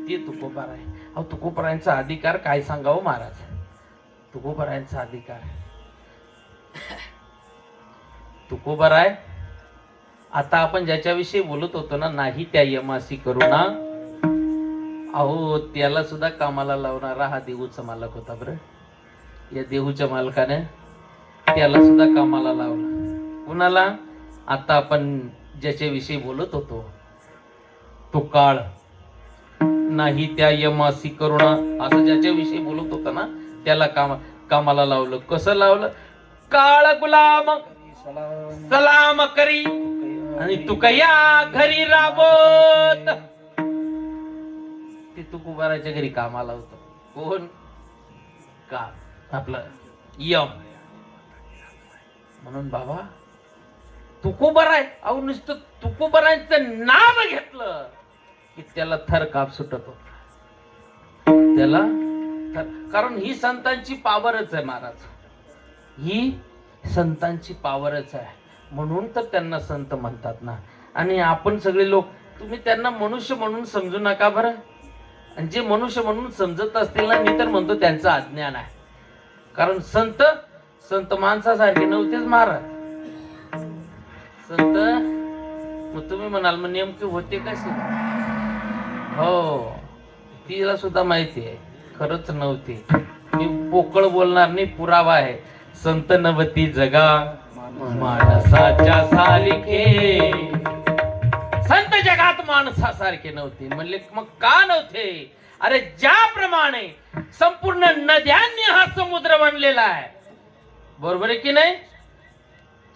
किती तुकोबार आहे. अहो तुकोबारांचा अधिकार काय सांगावं महाराज. तुकोबारांचा अधिकार तुकोबार आहे. आता आपण ज्याच्याविषयी बोलत होतो ना, नाही त्या यमासी करुणा, अहो त्याला सुद्धा कामाला लावणारा हा देहूचा मालक होता. बरं, या देहूच्या मालकाने त्याला सुद्धा कामाला लावला. कुणाला? आता आपण ज्याच्याविषयी बोलत होतो तो काळ, नाही त्या यमासी करुणा, असं ज्याच्याविषयी बोलत होता ना त्याला कामाला लावलं. कसं लावलं? काळ गुलाम सलाम करी आणि तुकया घरी राबत. ते तुकोबाराच्या घरी कामाला होतं. कोण? का आपलं यम. म्हणून बाबा तुकोबार आहे. अहो नुसतं तुकोबारांचं नाव घेतलं की त्याला थर काप सुटत होता. त्याला कारण ही संतांची पावरच आहे महाराज, ही संतांची पावरच आहे. म्हणून तर त्यांना संत म्हणतात ना. आणि आपण सगळे लोक, तुम्ही त्यांना मनुष्य म्हणून समजू नका बरं. आणि जे मनुष्य म्हणून समजत असतील ना, मी तर म्हणतो त्यांचं अज्ञान आहे. कारण संत संत माणसासारखे नव्हतेच महाराज. संत मग तुम्ही म्हणाल मग नेमके होते कसे? हो, तिला सुद्धा माहिती आहे, खरंच नव्हते. मी पोकळ बोलणार नाही, पुरावा आहे. संत नवती जगा माणसाच्या सारखे. संत जगात माणसासारखे नव्हते. म्हणले मग का नव्हते? अरे ज्याप्रमाणे संपूर्ण नद्यांनी हा समुद्र बनलेला आहे, बरोबर आहे की नाही?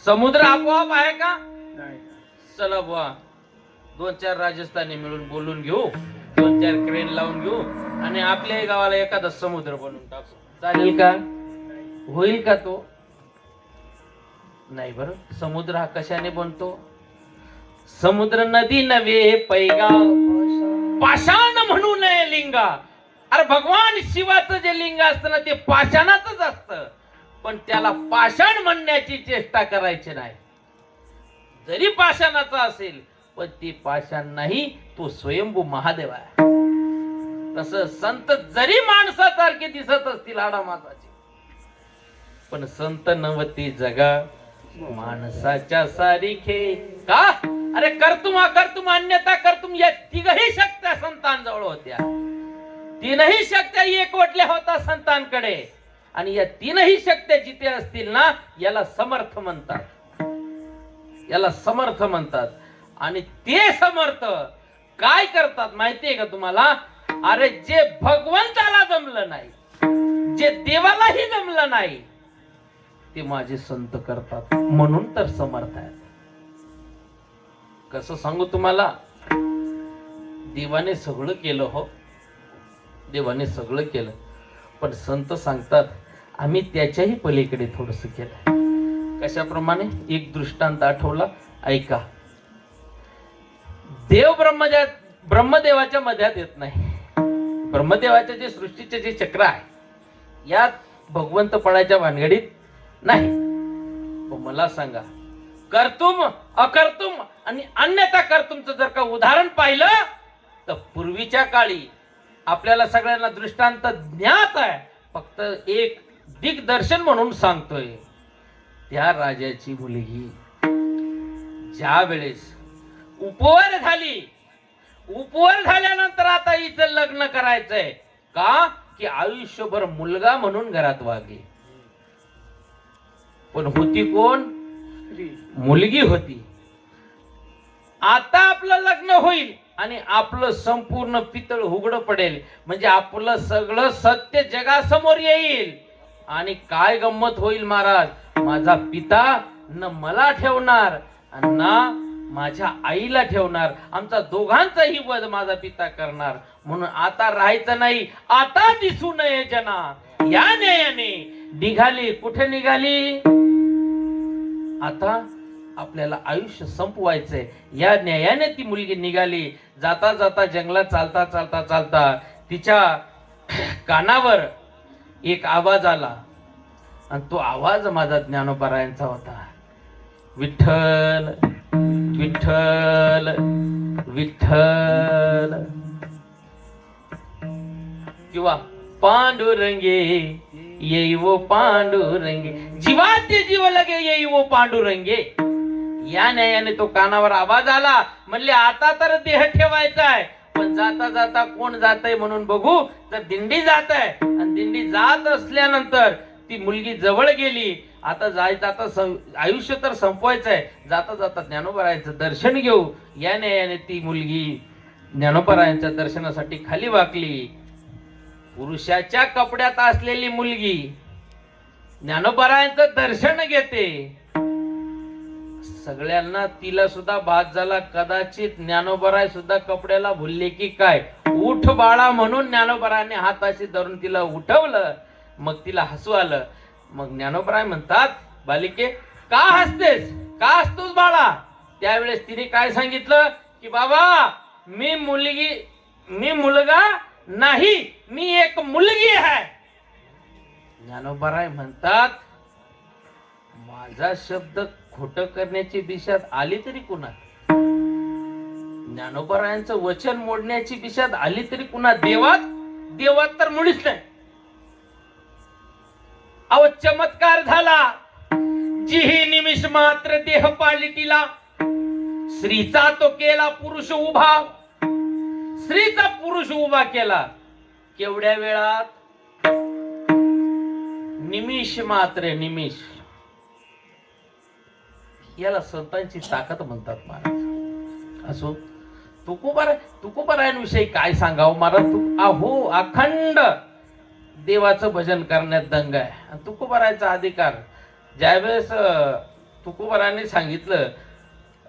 समुद्र आपोआप आहे का? चला बुवा, 2-4 राजस्थानी मिळून बोलून घेऊ, 2-4 क्रेन लावून घेऊ आणि आपल्याही गावाला एखादा समुद्र बनवून टाकू. चालेल का? होईल का तो? नाही बरं. समुद्र हा कशाने बनतो? समुद्र नदी नव्हे पैगा पाषाण म्हणू नये लिंगा. अरे भगवान शिवाचं जे लिंग असतं ना ते पाषाणाचंच असतं, पण त्याला पाषाण म्हणण्याची चेष्टा करायची नाही. जरी पाषाणाचा असेल पण ती पाषाण नाही, तो स्वयंभू महादेव आहे. तसं संत जरी माणसासारखे दिसत असतील आडामासाचे, पण संत नवती जगा माणसाच्या सारिखे. का? अरे कर्तुम अकर्तुम अन्यथा कर्तुम या तिघही शक्त्या संतांजवळ होत्या. तीनही शक्त्या एकवटल्या होता संतांकडे. आणि या तीनही शक्त्या जिथे असतील ना, याला समर्थ म्हणतात. याला समर्थ म्हणतात. आणि ते समर्थ काय करतात माहितीये का तुम्हाला? अरे जे भगवंताला जमलं नाही, जे देवालाही जमलं नाही, ते माझे संत करतात. म्हणून तर समर्थ आहेत. कसं सांगू तुम्हाला? देवाने सगळं केलं. हो, देवाने सगळं केलं, पण संत सांगतात आम्ही त्याच्याही पलीकडे थोडस केलं. कशाप्रमाणे? एक दृष्टांत आठवला, ऐका. देव ब्रह्मदेवाच्या मध्यात येत नाही. ब्रह्मदेवाच्या जे सृष्टीचे जे चक्र आहे, यात भगवंत पडायच्या भानगडीत नाही. मला सांगा, कर्तुम अकर्तुम आणि अन्यथा कर्तुमचं जर का उदाहरण पाहिलं तर पूर्वीच्या काळी आपल्याला सगळ्यांना दृष्टांत ज्ञात आहे. फक्त एक दिग्दर्शन म्हणून सांगतोय. त्या राजाची मुलगी ज्या वेळेस उपवर झाली, उपवर झाल्यानंतर आता हिचं लग्न करायचंय. का? की आयुष्यभर मुलगा म्हणून घरात वागली. पण होती कोण? मुलगी होती. आता आपलं लग्न होईल आणि आपलं संपूर्ण पितळ उघड पडेल. म्हणजे आपलं सगळं सत्य जगासमोर येईल. आणि काय गंमत होईल महाराज? माझा पिता न मला ठेवणार आणि ना माझ्या आईला ठेवणार. आमचा दोघांचाही वध माझा पिता करणार. म्हणून आता राहायचं नाही. आता दिसू नये जना या न्यायाने निघाली. कुठे निघाली? आता आपल्याला आयुष्य संपवायचंय. या न्यायाने ती मुलगी निघाली. जाता जाता जंगलात चालता चालता चालता तिच्या कानावर एक आवाज आला आणि तो आवाज माझा ज्ञानोबारायांचा होता. विठ्ठल विठ्ठल विठ्ठल. किंवा पांडुरंगे येई वो पांडुरंगे, जीवाते जीव लगे येई वो पांडुरंगे. या न्यायाने तो कानावर आवाज आला. म्हणले आता तर देह ठेवायचा आहे, पण जाता जाता कोण जातंय म्हणून बघू. तर दिंडी जात आहे आणि दिंडी जात असल्यानंतर ती मुलगी जवळ गेली. आता जायचं, आता आयुष्य तर संपवायचंय. जाता जाता ज्ञानोबरायांचं दर्शन घेऊ. या न्यायाने ती मुलगी ज्ञानोबरायांच्या दर्शनासाठी खाली वाकली. पुरुषाच्या कपड्यात असलेली मुलगी ज्ञानोबरायांचं दर्शन घेते. सगळ्यांना तिला सुद्धा भास झाला, कदाचित ज्ञानोबराय सुद्धा कपड्याला भुलले की काय. उठ बाळा म्हणून ज्ञानोबराने हाताशी धरून तिला उठवलं. मग तिला हसू आलं. मग ज्ञानोबराय म्हणतात, बालिके का हसतेस, का हसतोस बाळा. त्यावेळेस तिने काय सांगितलं की बाबा मी मुलगा नाही, मी एक मुलगी आहे. ज्ञानोबराय म्हणतात, माझा शब्द खोटं करण्याची दिशात आली तरी कुणा, ज्ञानोबरायांचं वचन मोडण्याची दिशात आली तरी कुणा. देवात तर मुळीच नाही. अहो चमत्कार झाला. जिही निमिष मात्र देह पाळली तिला, स्त्रीचा तो केला पुरुष उभा. स्त्रीचा पुरुष उभा केला. केवढ्या वेळात, निमिष मात्र निमिष. याला संतांची ताकद म्हणतात महाराज. असो, तुकोबारायांविषयी काय सांगावं महाराज. अहो अखंड देवाचं भजन करण्यात दंग आहे. तुकोबारायांचा अधिकार. ज्यावेळेस तुकोबारायांनी सांगितलं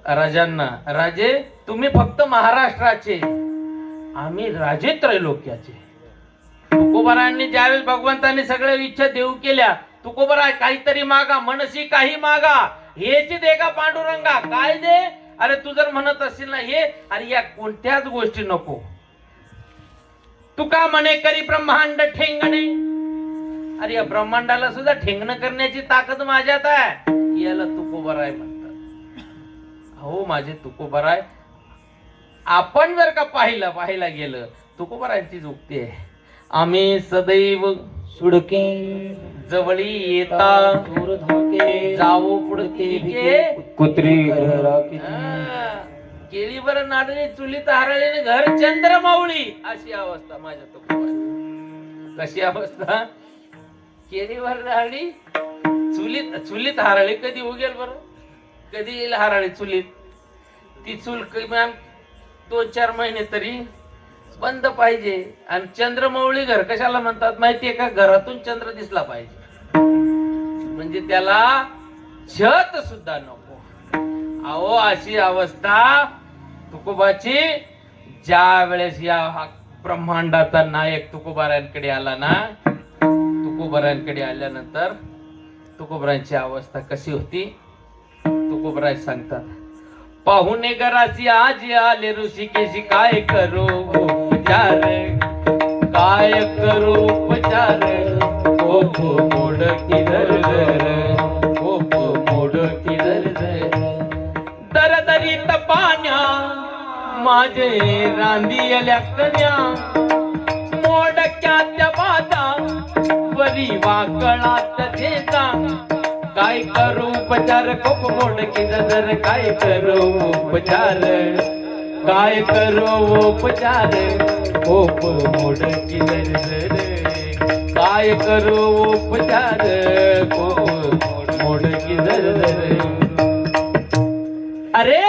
राजांना, राजे तुम्ही फक्त महाराष्ट्राचे, आम्ही राजे त्रैलोक्याचे. तुकोबारायांनी ज्यावेळेस भगवंतांनी सगळ्या इच्छा देऊ केल्या, तुकोबाराय काहीतरी मागा, मनसी काही मागा, हेची दे का पांडुरंगा. काय दे, अरे तू जर म्हणत असेल ना हे, अरे या कोणत्याच गोष्टी नको. तुका म्हणे करी ब्रह्मांड ठेंगणे. अरे या ब्रह्मांडाला सुद्धा ठेंगणं करण्याची ताकद माझ्यात आहे. याला तुकोबाराय म्हणतात. हो माझे तुकोबाराय. आपण जर का पाहायला गेलं, तुकोबारायांची जुक्ती आहे. आम्ही सदैव सुडके जवळी येता, दूर धाके जावो पुढते कुत्री केळीवर नाडली चुलीत हारळीने घर चंद्रमावळी. अशी अवस्था माझ्या तुकोबाराय. कशी अवस्था, केळीवर नाडली चुलीत हारळी. कधी उगेल बरं, कधी येईल हारळी चुलीत. ती चूल किमान 2-4 महिने तरी बंद पाहिजे. आणि चंद्रमौळी घर कशाला म्हणतात माहितीये का, घरातून चंद्र दिसला पाहिजे, म्हणजे त्याला छत सुद्धा नको. अहो अशी अवस्था तुकोबाची. ज्या वेळेस या ब्रह्मांडाचा नायक तुकोबारायांकडे आला ना, तुकोबारायांकडे आल्यानंतर तुकोबारायांची अवस्था कशी होती तुकोबाराय सांगतात. पाहुणे घराची आज आले ऋषिकेशी, काय करू उपचार, काय करू उपचार. कोप मोड किधर कोप मोड किधर दरदरीत पाण्या माझे रांदियल्या कन्या. मोडक्याच्या बाजा वरी वाकळात देता, काय करू उपचार. कोप मोड किधर काय करू उपचार, काय करू उपचार. कोप मोड किधर काय करू उपचार. कोप मोड किधर. अरे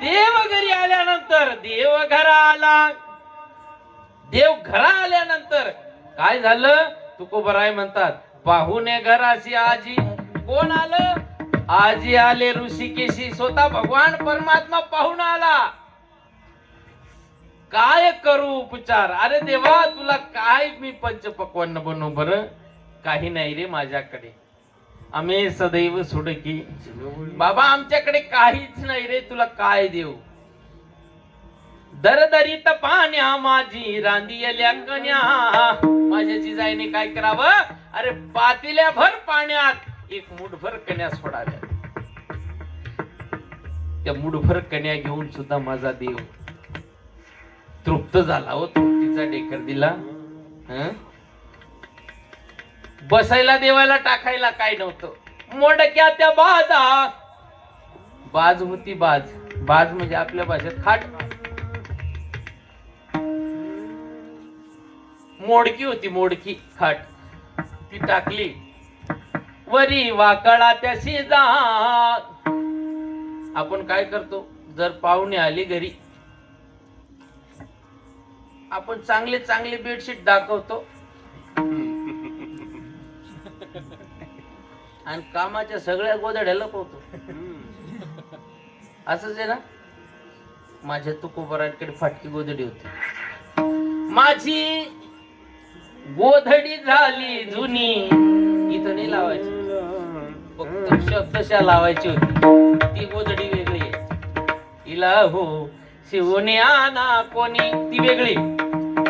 देव घरी आल्यानंतर, देव घरा आल्यानंतर काय झालं तुकोबाराय म्हणतात. पाहुणे घराशी आजी. कोण आलं, आजी आले ऋषिकेशी. स्वतः भगवान परमात्मा पाहून आला. काय करू उपचार. अरे देवा तुला काय मी पंचपक्वान्न बनवू बरं. काही नाही रे माझ्याकडे, आम्ही सदैव सुडकी. बाबा आमच्याकडे काहीच नाही रे, तुला काय देऊ. दरदरीत पाण्या माझी रांदियल्या कन्या. माझ्या जिजाईने काय करावं, अरे पातेल्या भर पाण्यात एक मुठभर कन्या सोडाव्या. त्या मुठभर कन्या घेऊन सुद्धा माझा देव तृप्त झाला. हो तृप्तीचा डेकर दिला. हं? बसायला देवाला टाकायला काय नव्हतं. मोडक्या त्या बाजात बाज होती. बाज बाज म्हणजे आपल्या भाषेत खाट. मोडकी होती, मोडकी खाट. ती टाकली वरी वाकळा त्या शेजात. आपण काय करतो, जर पाहुणे आली घरी, आपण चांगले चांगले बेडशीट दाखवतो आणि कामाच्या सगळ्या गोधड्या लपवतो. असंच आहे ना. माझ्या तुकोबराकडे फाटकी गोधडी होती. माझी गोधडी झाली जुनी. इथं नाही लावायची, फक्त शब्दशा लावायची होती. ती गोधडी वेगळी आहे. हिला हो शिवणे आना कोणी, ती वेगळी.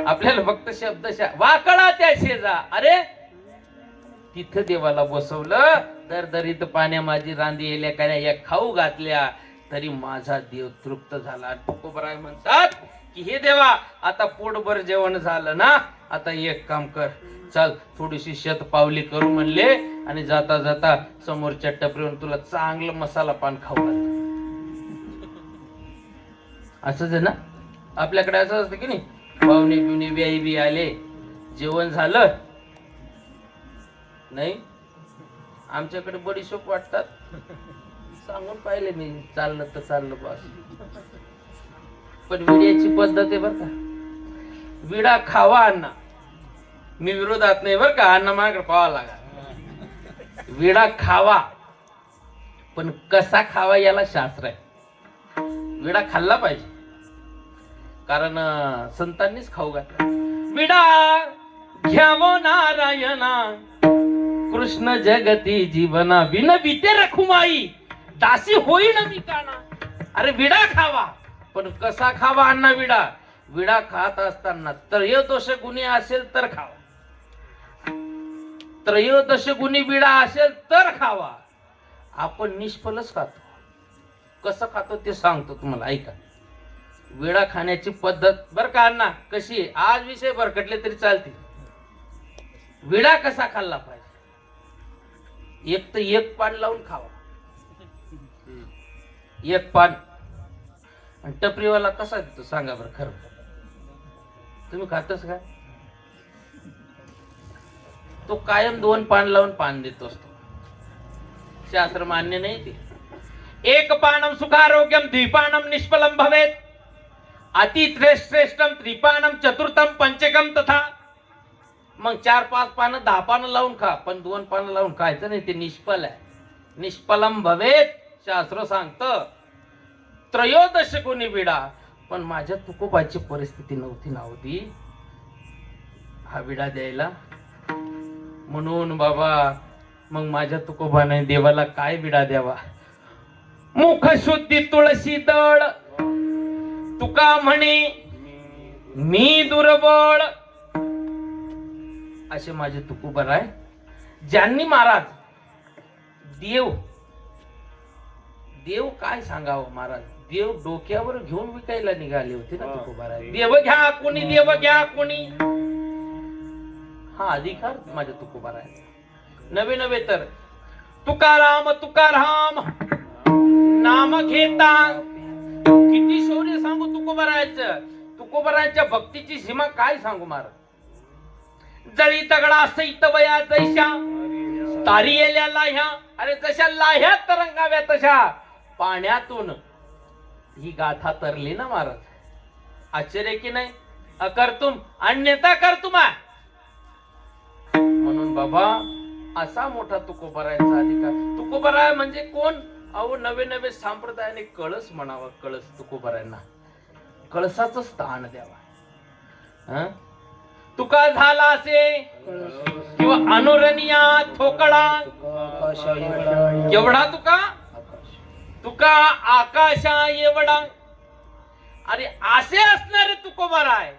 आपल्याला फक्त शब्दशा. वाकळा त्या शेजा. अरे तिथं देवाला बसवलं, दरदरीत पाण्या माझी रांदी येल्या का या खाऊ घातल्या तरी माझा देव तृप्त झाला. तुकोबराय म्हणतात की हे देवा, आता पोटभर जेवण झालं ना, आता एक काम कर, चल थोडीशी शेत पावली करू म्हणले आणि जाता जाता समोरच्या टपरीवर तुला चांगलं मसाला पान खाऊ घाल. असंच आहे ना. आपल्याकडे असं असतं की नाही, पाहुणे बिवणे व्याई बी आले, जेवण झालं नाही, आमच्याकडे बडीशोप वाटतात. सांगून पाहिले मी, चाललं तर चाललं बस. पण विड्याची पद्धत आहे बर का. विडा खावा अण्णा, मी विरोधात नाही बर का, अण्णा माझ्याकडे पाहावा लागा. विडा खावा, पण कसा खावा याला शास्त्र आहे. विडा खाल्ला पाहिजे, कारण संतांनीच खाऊ घातला. विडा घ्यावो नारायणा कृष्ण जगती जीवना विन विते रखुमाई दासी होईन मी काना. अरे विडा खावा, पण कसा खावा अण्णा विडा. विडा खात असताना त्रयोदश गुणी असेल तर खावा. त्रयोदश गुणी विडा असेल तर खावा. आपण निष्फलच खातो. कसं खातो ते सांगतो तुम्हाला, ऐका. विडा खाण्याची पद्धत बर का अण्णा कशी आहे, आज विषय भरकटले तरी चालते. विडा कसा खाल्ला पाहिजे, एक तर एक पान लावून खावा. एक पान. आणि टपरीवाला कसा देतो सांगा बरं खरं, तुम्ही खातच का. तो कायम 2 पान लावून पान देतो असतो. शास्त्र मान्य नाही ते. एक पानम सुखारोग्यम द्विपानम निष्फलम भवेत अति श्रेष्ठम त्रिपानम चतुर्थम पंचकम तथा. मग 4-5 पानं 10 पानं लावून खा, पण 2 पानं लावून खायचं नाही, ते निष्फल आहे. निष्फलम भवेत शास्त्र सांगतं. त्रयोदश गुणी विडा. पण माझ्या तुकोबाची परिस्थिती नव्हती हा विडा द्यायला. म्हणून बाबा मग माझ्या तुकोबाने देवाला काय विडा द्यावा. मुख शुद्धी तुळशी दळ तुका म्हणे मी दुर्बळ. असे माझे तुकोबराय. ज्यांनी महाराज देव काय सांगावं महाराज, देव डोक्यावर घेऊन विकायला निघाले होते ना तुकोबराय. देव घ्या कोणी, देव घ्या कोणी, हा अधिकार माझ्या तुकोबराय. नवे नवे तर तुकाराम तुकाराम नाम घेता. किती शौर्य सांगू तुकोबरायचं. तुकोबरायच्या भक्तीची सीमा काय सांगू महाराज. जळी तगडा सैत वया जैशा तारी येल्या लाह्या. अरे जशा लाह्या तरंगाव्या तशा पाण्यातून ही गाथा तरली ना महाराज. आश्चर्य की नाही. अकर्तुम अन्यथा कर्तुमा. म्हणून बाबा असा मोठा तुकोबरायचा अधिकार. तुकोबराय म्हणजे कोण. अहो नवे नवे संप्रदायाने कळस म्हणावा. कळस तुकोबरायांना कळसाचं स्थान द्यावा. तुका झाला असे किंवा अनुरणीया ठोकळा एवढा तुका आकाशा एवढा. अरे असे असणारे तुकोबराय